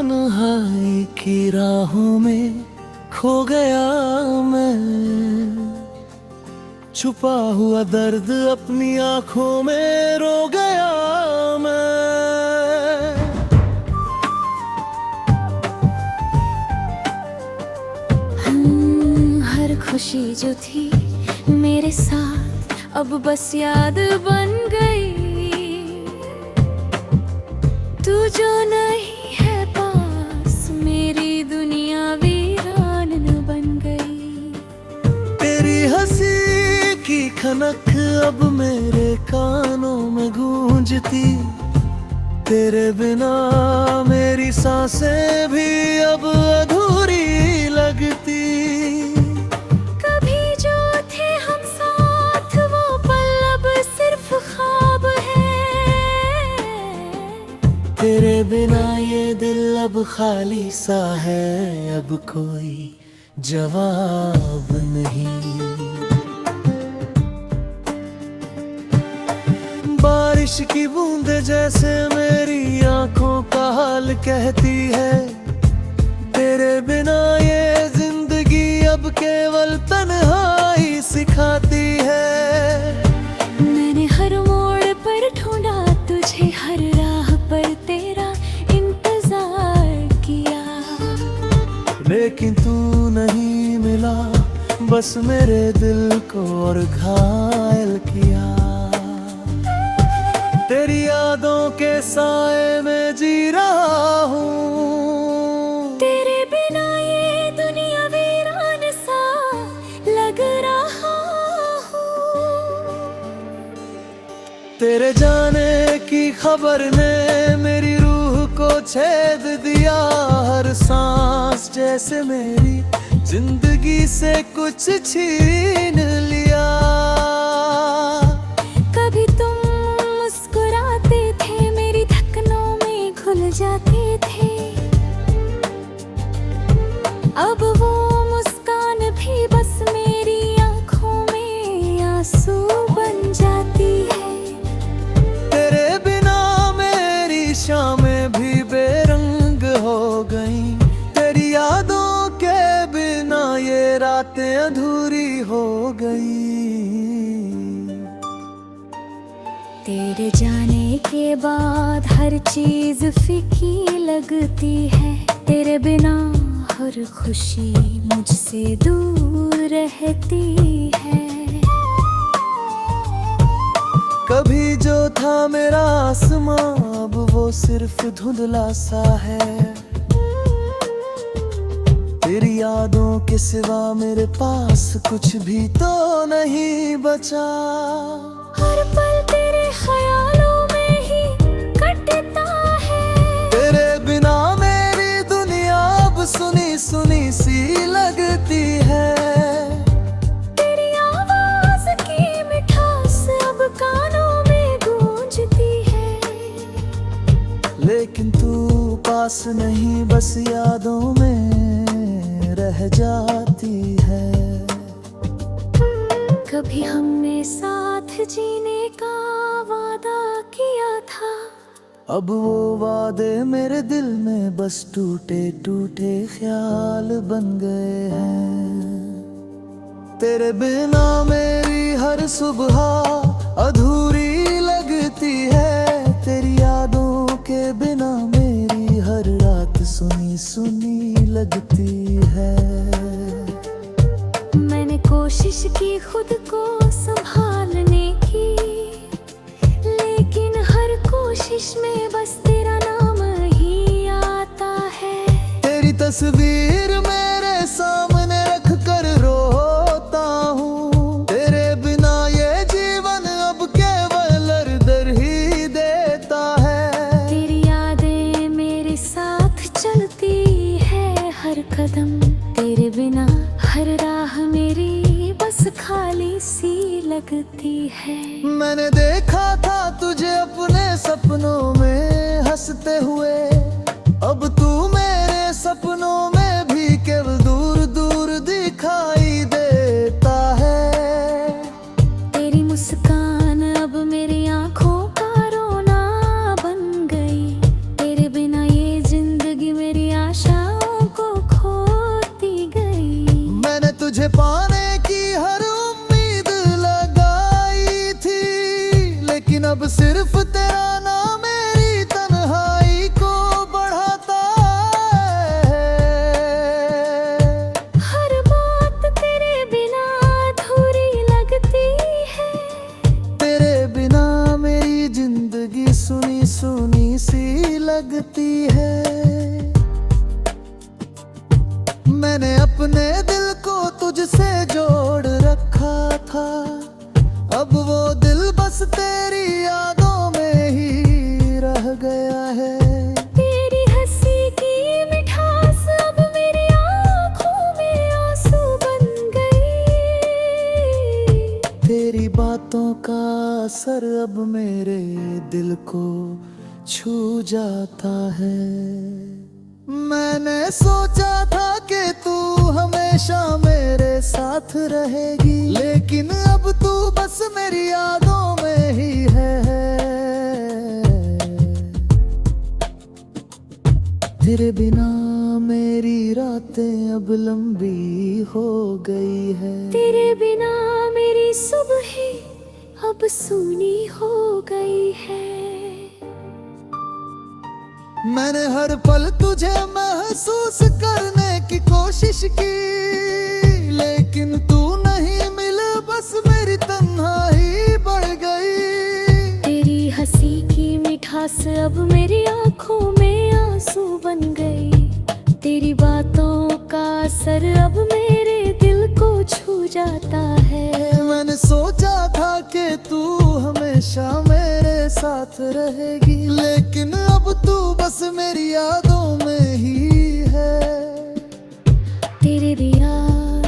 तन्हाई की राहों में खो गया मैं, छुपा हुआ दर्द अपनी आंखों में रो गया मैं। हर खुशी जो थी मेरे साथ अब बस याद बन गई। तू जो नहीं है पास मेरी दुनिया वीरान बन गई। तेरी हंसी की खनक अब मेरे कानों में गूंजती, तेरे बिना मेरी सांसें भी अब अधूरी लगती। कभी जो थे हम साथ वो पल अब सिर्फ ख्वाब है। तेरे बिना ये दिल अब खाली सा है, अब कोई जवाब नहीं। बारिश की बूंदें जैसे मेरी आंखों का हाल कहती है, तेरे बिना ये जिंदगी अब केवल तन्हाई सिखाती है। मैंने हर मोड़ पर ढूंढा तुझे, हर राह पर तेरा इंतजार किया, लेकिन तू नहीं मिला, बस मेरे दिल को और घायल किया। तेरी यादों के साए में जी रहा हूँ, तेरे बिना ये दुनिया वीरान सा लग रहा हूँ। तेरे जाने की खबर ने मेरी रूह को छेद दिया, हर सांस जैसे मेरी जिंदगी से कुछ छीन लिया। कभी तुम मुस्कुराते थे मेरी धड़कनों में घुल जाते थे, अब वो मुस्कान भी बस मेरी आंखों में आंसू बन जाती है। तेरे बिना मेरी शामें भी बेरंग हो गईं, तेरी यादों के बिना ये रातें अधूरी हो गई। तेरे जाने के बाद हर चीज फीकी लगती है, तेरे बिना हर खुशी मुझसे दूर रहती है। कभी जो था मेरा आसमां अब वो सिर्फ धुंधला सा है, तेरी यादों के सिवा मेरे पास कुछ भी तो नहीं बचा। हर पल तेरे ख्यालों में ही कटता है, तेरे बिना मेरी दुनिया अब सुनी सुनी सी लगती है। तेरी आवाज की मिठास अब कानों में गूंजती है, लेकिन तू पास नहीं बस यादों में रह जाती है। कभी हमने साथ जीने का वादा किया था, अब वो वादे मेरे दिल में बस टूटे टूटे ख्याल बन गए हैं। तेरे बिना मेरी हर सुबह अधूरी लगती है, तेरी यादों के बिना मेरी हर रात सुनी सुनी लगती है। मैंने कोशिश की खुद को संभालने की, लेकिन हर कोशिश में बस तेरा नाम ही आता है। तेरी तस्वीर मेरे सामने रख कर रोता हूँ, तेरे बिना ये जीवन अब केवल दर ही देता है। तेरी यादें मेरे साथ चलती है हर कदम, तेरे बिना हर राह मेरी बस खाली सी लगती है। मैंने देखा था तुझे अपने सपनों में हंसते हुए, अब तू मेरे सपनों में भी केवल दूर दूर दिखाई देता है। तेरी मुस्कान अब मेरी आंखों का रोना बन गई, तेरे बिना ये जिंदगी मेरी तुझे पाने की हर उम्मीद लगाई थी, लेकिन अब सिर्फ तेरा नाम मेरी तन्हाई को बढ़ाता है। हर बात तेरे बिना अधूरी लगती है। तेरे बिना मेरी जिंदगी सुनी सुनी सी लगती है। मैंने अपने दिल को तुझसे जोड़ रखा था, अब वो दिल बस तेरी यादों में ही रह गया है। तेरी हंसी की मिठास अब मेरी आँखों में आंसू बन गई। तेरी बातों का असर अब मेरे दिल को छू जाता है। मैंने सोचा था कि तू हमेशा मेरे साथ रहेगी, लेकिन अब तू बस मेरी यादों में ही है। तेरे बिना मेरी रातें अब लंबी हो गई है। तेरे बिना मेरी सुबह अब सूनी हो गई है। मैंने हर पल तुझे महसूस करने की कोशिश की, लेकिन तू नहीं मिला, बस मेरी तन्हाई बढ़ गई। तेरी हंसी की मिठास अब मेरी आँखों में आंसू बन गई। तेरी बातों का असर अब मेरे दिल को छू जाता है। मैंने सोचा था कि तू हमेशा मेरे साथ रहेगी, लेकिन अब तू बस मेरी यादों में ही है। तेरे बिना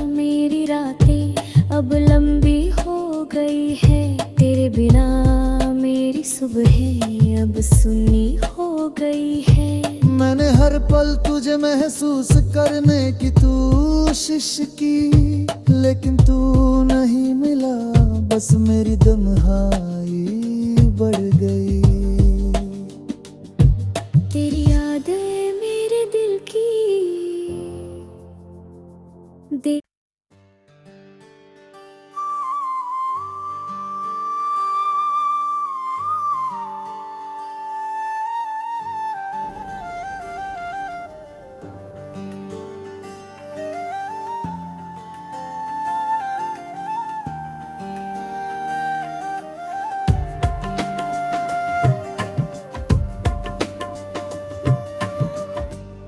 मेरी रातें अब लंबी हो गई है। तेरे बिना मेरी सुबह अब सुनी हो गई है। मैंने हर पल तुझे महसूस करने की कोशिश की, लेकिन तू नहीं मिला, बस मेरी तन्हाई बढ़ गई। तेरी यादें मेरे दिल की दे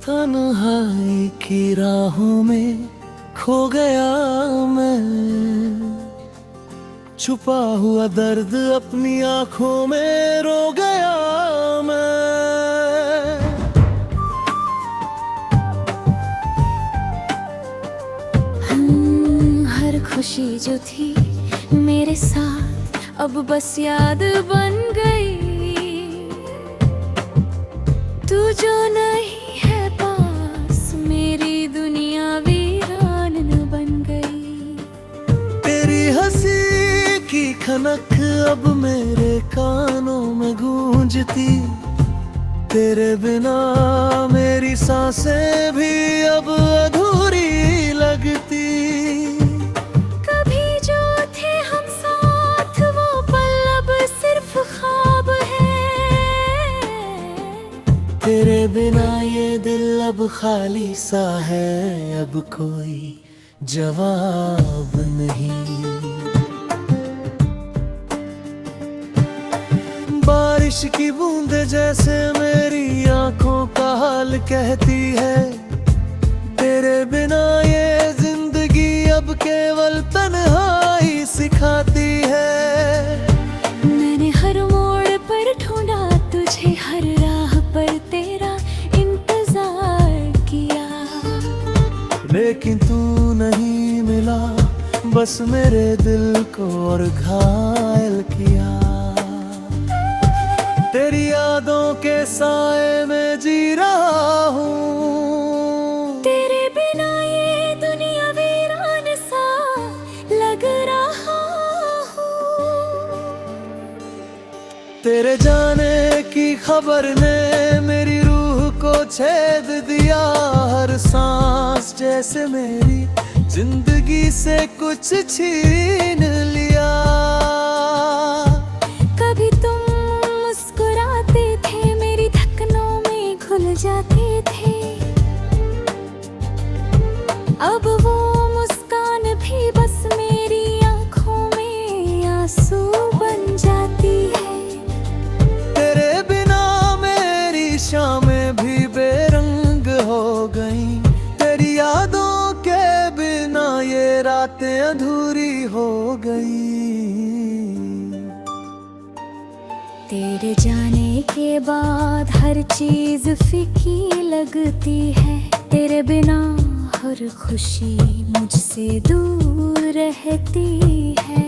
तन्हाई की राहों में खो गया मैं, छुपा हुआ दर्द अपनी आंखों में रो गया मैं। हर खुशी जो थी मेरे साथ अब बस याद बन गई। तू जो नहीं है पास मेरी दुनिया वीरान बन गई। तेरी हंसी की खनक अब मेरे कानों में गूंजती, तेरे बिना मेरी सांसें भी अब अधूरी लगती। कभी जो थे हम साथ वो पल अब सिर्फ ख्वाब है। तेरे बिना ये दिल अब खाली सा है, अब कोई जवाब नहीं। बारिश की बूंदें जैसे मेरी आंखों का हाल कहती है, तेरे बिना ये जिंदगी अब केवल तन्हाई सिखाती है। मैंने हर मोड़ पर ढूंढा तुझे, हर राह पर तेरा इंतजार किया, लेकिन तू नहीं मिला, बस मेरे दिल को और घायल किया। तेरी यादों के साए में जी रहा हूँ, तेरे बिना ये दुनिया वीरान सा लग रहा हूँ। तेरे जाने की खबर ने मेरी रूह को छेद दिया, हर सांस जैसे मेरी जिंदगी से कुछ छीन लिया। कभी तुम मुस्कुराते थे, मेरी धड़कनों में घुल जाते थे। अब वो मुस्कान भी बस मेरी आंखों में आंसू बन जाती है। तेरे बिना मेरी शामें भी बेरंग हो गई। तेरी यादों के बिना ये रातें अधूरी हो गई। तेरे जाने के बाद हर चीज फीकी लगती है। तेरे बिना हर खुशी मुझसे दूर रहती है।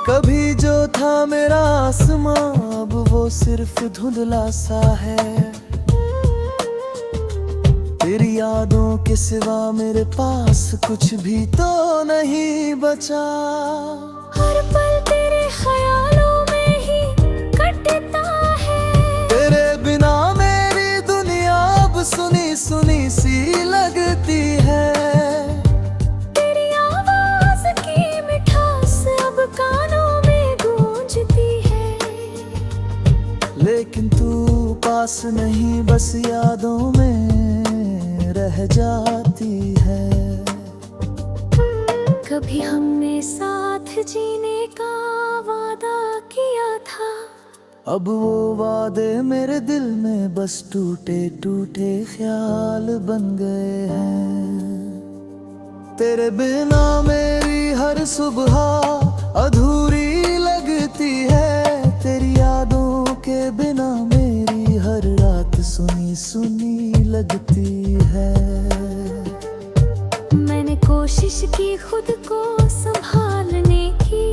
कभी जो था मेरा आसमां अब वो सिर्फ धुंधला सा है। तेरी यादों के सिवा मेरे पास कुछ भी तो नहीं बचा। हर पल तेरे ख्यालों में ही कटता है। तेरे बिना मेरी दुनिया अब सुनी सुनी सी लगती है। तेरी आवाज की मिठास अब कानों में गूंजती है। लेकिन तू पास नहीं, बस यादों में रह जाती है। कभी हमने साथ जीने का वादा किया था। अब वो वादे मेरे दिल में बस टूटे टूटे ख्याल बन गए हैं। तेरे बिना मेरी हर सुबह अधूरी लगती है। तेरी यादों के बिना मेरी हर रात सुनी सुनी लगती है। मैंने कोशिश की खुद को संभालने की,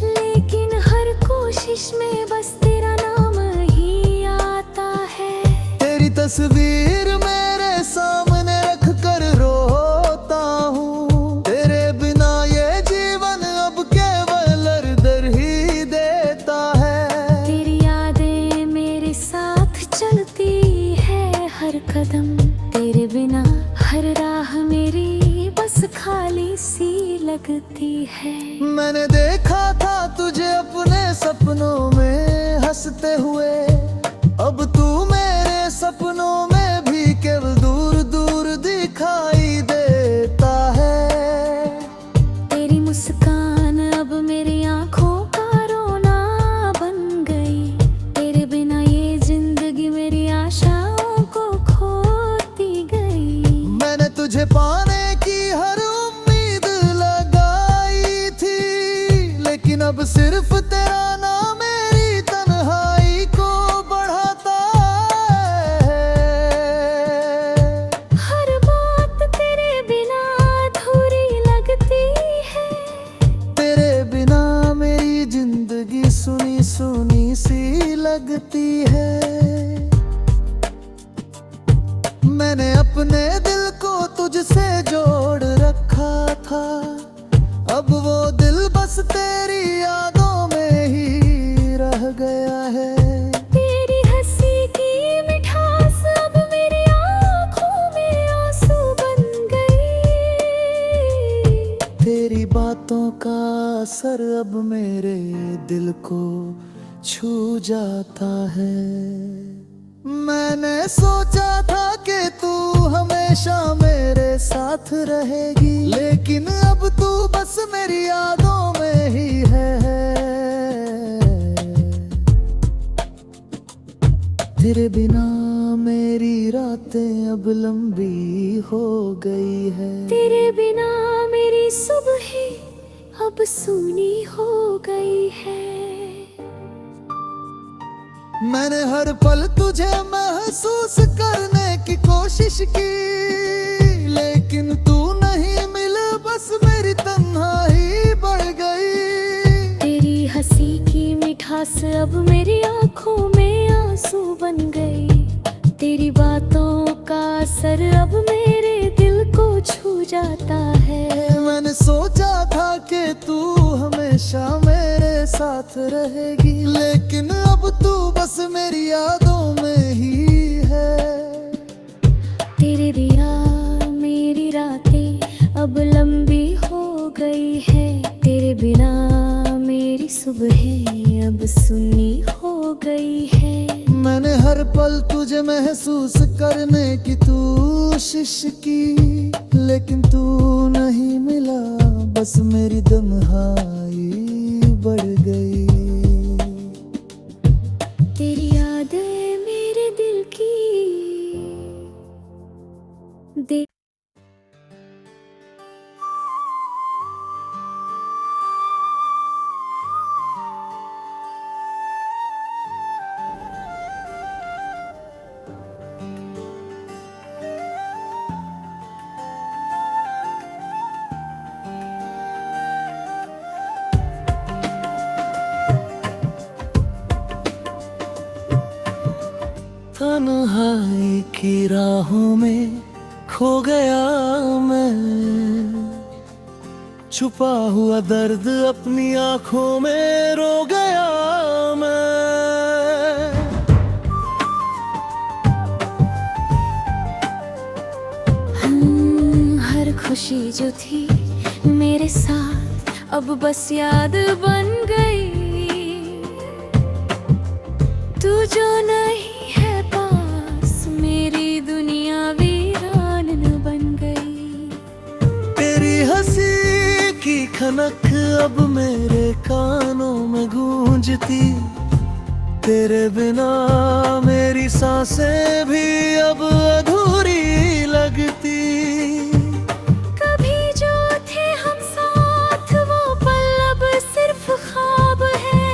लेकिन हर कोशिश में बस तेरा नाम ही आता है। तेरी तस्वीर मेरे सामने रख कर रोता हूँ। तेरे बिना ये जीवन अब केवल दर ही देता है। तेरी यादें मेरे साथ चलती है हर कदम। तेरे बिना हर राह मेरी बस खाली सी लगती है। मैंने देखा था तुझे अपने सपनों में हंसते हुए। अब तू मेरे सपनों में भी केवल दूर दूर दिखाई देता है। तेरी मुस्कान अब मेरी आंखों का रोना बन गई। तेरे बिना ये जिंदगी मेरी आशाओं को खोती गई। मैंने तुझे पाने की हर उम्मीद लगाई थी, लेकिन अब सिर्फ तेरा नाम मेरी तन्हाई को बढ़ाता है। हर बात तेरे बिना अधूरी लगती है। तेरे बिना मेरी जिंदगी सुनी सुनी सी लगती है। मैंने अपने दिल को तुझसे जोड़ रखा था। अब वो दिल बस तेरी यादों में ही रह गया है। तेरी हंसी की मिठास अब मेरी आंखों में आंसू बन गई। तेरी बातों का असर अब मेरे दिल को छू जाता है। मैंने सोचा था कि तू हमेशा मेरे साथ रहेगी, लेकिन अब तू बस मेरी यादों में ही है। तेरे बिना मेरी रातें अब लंबी हो गई है। तेरे बिना मेरी सुबह अब सूनी हो गई है। मैंने हर पल तुझे महसूस करने की कोशिश की, लेकिन तू नहीं मिला, बस मेरी तन्हाई बढ़ गई। तेरी हंसी की मिठास अब मेरी आंखों में आंसू बन गई। तेरी बातों का असर अब मेरे दिल को छू जाता है। मैंने सोचा था कि तू हमेशा मेरे साथ रहेगी, लेकिन अब तू बस मेरी यादों में ही है। तेरे दिया अब लंबी हो गई है, तेरे बिना मेरी सुबह अब सुनी हो गई है। मैंने हर पल तुझे महसूस करने की कोशिश की, लेकिन तू नहीं मिला, बस मेरी तन्हाई बढ़ गई। तेरी यादें मेरे दिल की दे तन्हाई की राहों में खो गया मैं, छुपा हुआ दर्द अपनी आंखों में रो गया मैं। हर खुशी जो थी मेरे साथ अब बस याद बन गई। तू जो नहीं है पास, मेरी दुनिया वीरान बन गई। तेरी हंसी की खनक अब मेरे कानों में गूंजती, तेरे बिना मेरी सांसें भी अब अधूरी लगती। कभी जो थे हम साथ वो पल अब सिर्फ ख्वाब है।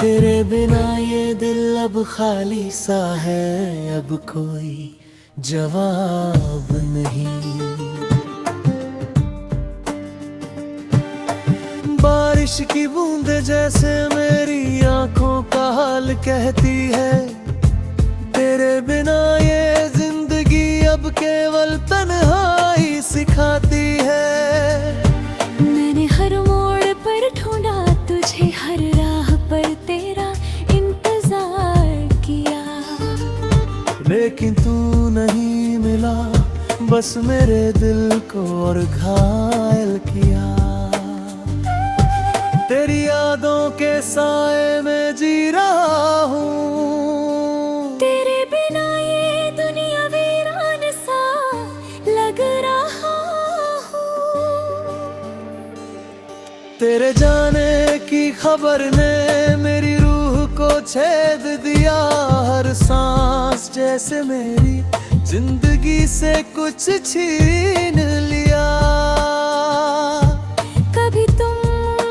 तेरे बिना ये दिल अब खाली सा है, अब कोई जवाब नहीं। बारिश की बूंदें जैसे मेरी आंखों का हाल कहती है, तेरे बिना ये जिंदगी अब केवल तन्हाई सिखाती है। मैंने हर मोड़ पर ढूंढा तुझे, हर राह पर तेरा इंतजार किया, लेकिन तू नहीं मिला, बस मेरे दिल को और घायल किया। तेरी यादों के साए में जी रहा हूँ, तेरे बिना ये दुनिया वीरान सा लग रहा हूँ। तेरे जाने की खबर ने मेरी रूह को छेद दिया, हर सांस जैसे मेरी जिंदगी से कुछ छीन लिया। कभी तुम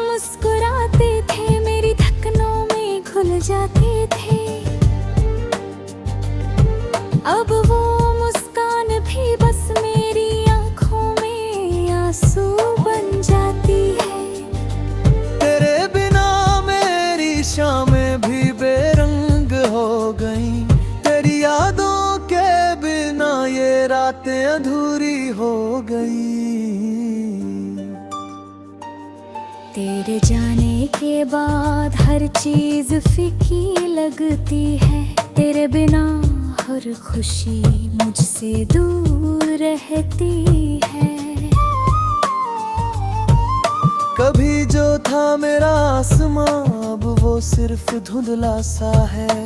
मुस्कुराते थे, मेरी धड़कनों में घुल जाते थे, अब वो मुस्कान भी बस मेरी आंखों में आंसू बन जाती है। तेरे बिना मेरी शामें भी बेरंग हो गईं, तेरी यादों के बिना ये रातें अधूरी हो गई। तेरे जाने के बाद हर चीज फीकी लगती है, तेरे बिना हर खुशी मुझसे दूर रहती है। कभी जो था मेरा आसमां अब वो सिर्फ धुंधला सा है,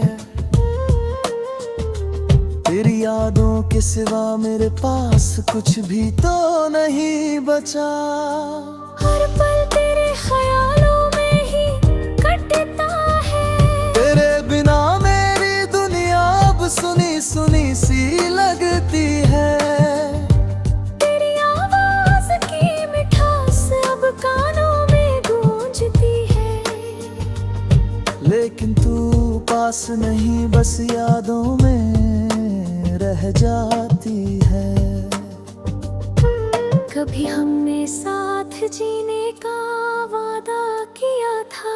तेरी यादों के सिवा मेरे पास कुछ भी तो नहीं बचा। हर पल तेरे ख्यालों में ही कटता है, तेरे बिना मेरी दुनिया अब सुनी सुनी सी लगती है। तेरी आवाज की मिठास अब कानों में गूंजती है, लेकिन तू पास नहीं, बस यादों में रह जाती है। कभी हमने साथ जीने का वादा किया था,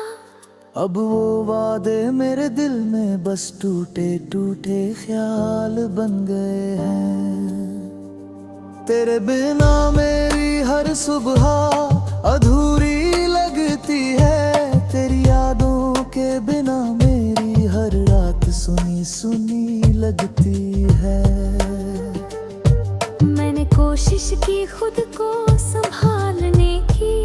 अब वो वादे मेरे दिल में बस टूटे टूटे ख्याल बन गए हैं। तेरे बिना मेरी हर सुबह अधूरी लगती है, तेरी यादों के बिना मेरी हर रात सुनी सुनी लगती है। मैंने कोशिश की खुद को संभालने की,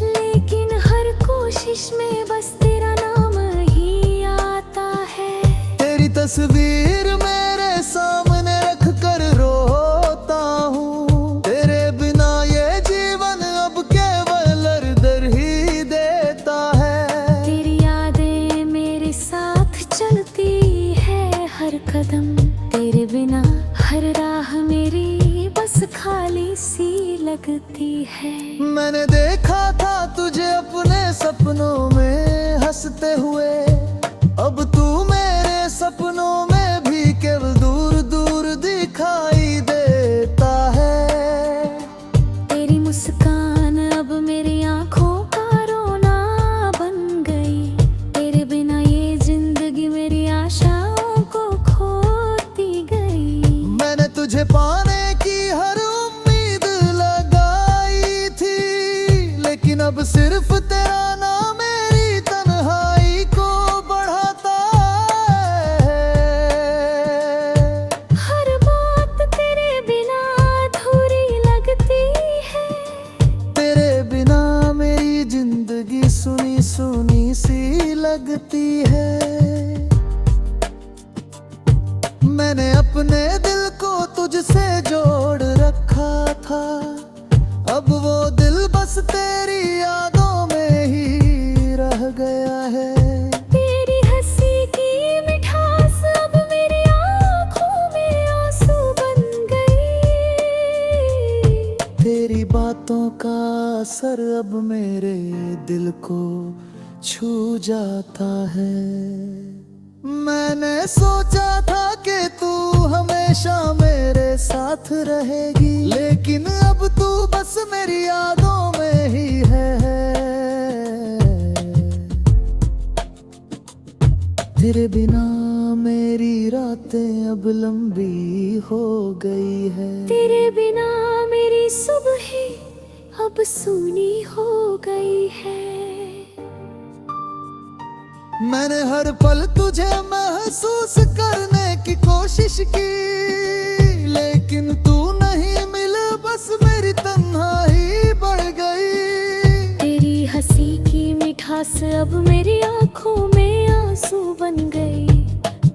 लेकिन हर कोशिश में बस तेरा नाम ही आता है। तेरी तस्वीर मेरे सामने रख कर रोता हूँ, तेरे बिना ये जीवन अब केवल दर ही देता है। तेरी यादें मेरे साथ चलती है हर कदम, तेरे बिना हर राह मेरी बस खाली सी लगती है। मैंने देखा था तुझे अपने सपनों में हंसते हुए, अब तू मेरे सपनों में भी केवल दूर दूर दिखाई देता है। तेरी मुस्कान अब मेरी आंखों का रोना बन गई, तेरे बिना ये जिंदगी मेरी आशाओं को खोती गई। मैंने तुझे पाने की हर उम्मीद लगाई थी, लेकिन अब सिर्फ तेरा नाम मेरी तन्हाई को बढ़ाता है। हर बात तेरे बिना अधूरी लगती है, तेरे बिना मेरी जिंदगी सुनी सुनी सी लगती है। मैंने अपने दिल को तुझसे जोड़ रखा था, अब वो दिल बस तेरी यादों में ही रह गया है। तेरी हंसी की मिठास अब मेरी आंखों में आंसू बन गई, तेरी बातों का असर अब मेरे दिल को छू जाता है। मैंने सोचा था कि तू हमेशा मेरे साथ रहेगी, लेकिन अब तू बस मेरी यादों में ही है। तेरे बिना मेरी रातें अब लंबी हो गई है, तेरे बिना मेरी सुबह अब सूनी हो गई है। मैंने हर पल तुझे महसूस करने की कोशिश की, लेकिन तू नहीं मिला, बस मेरी तन्हाई बढ़ गई। तेरी हंसी की मिठास अब मेरी आंखों में आंसू बन गई,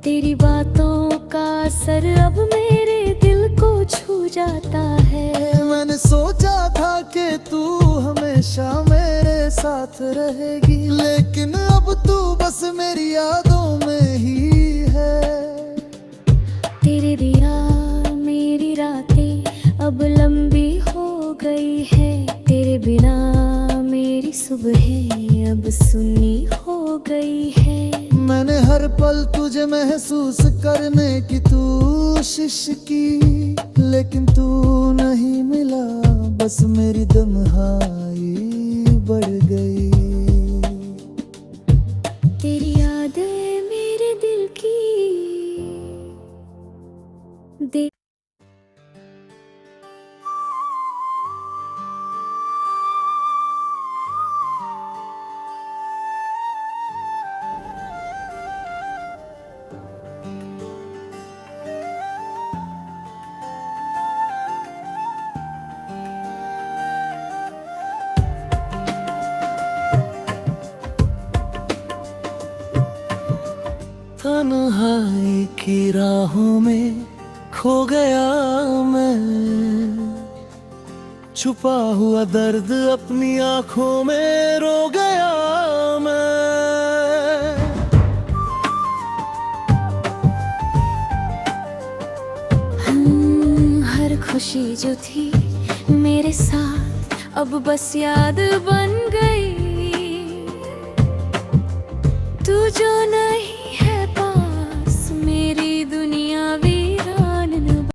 तेरी बातों का असर अब मेरे दिल को छू जाता है। मैंने सोचा था कि तू हमेशा मेरे साथ रहेगी, लेकिन अब तू बस मेरी यादों में ही है। तेरे दिया मेरी रातें अब लंबी हो गई है, तेरे बिना मेरी सुबह अब सुनी हो गई है। मैंने हर पल तुझे महसूस करने की कोशिश की, लेकिन तू नहीं मिला, बस मेरी तन्हाई बढ़ गई। तेरी यादें मेरे दिल की दे तन्हाई की राहों में खो गया मैं, छुपा हुआ दर्द अपनी आंखों में रो गया मैं। हर खुशी जो थी मेरे साथ अब बस याद बन गई, तू जो न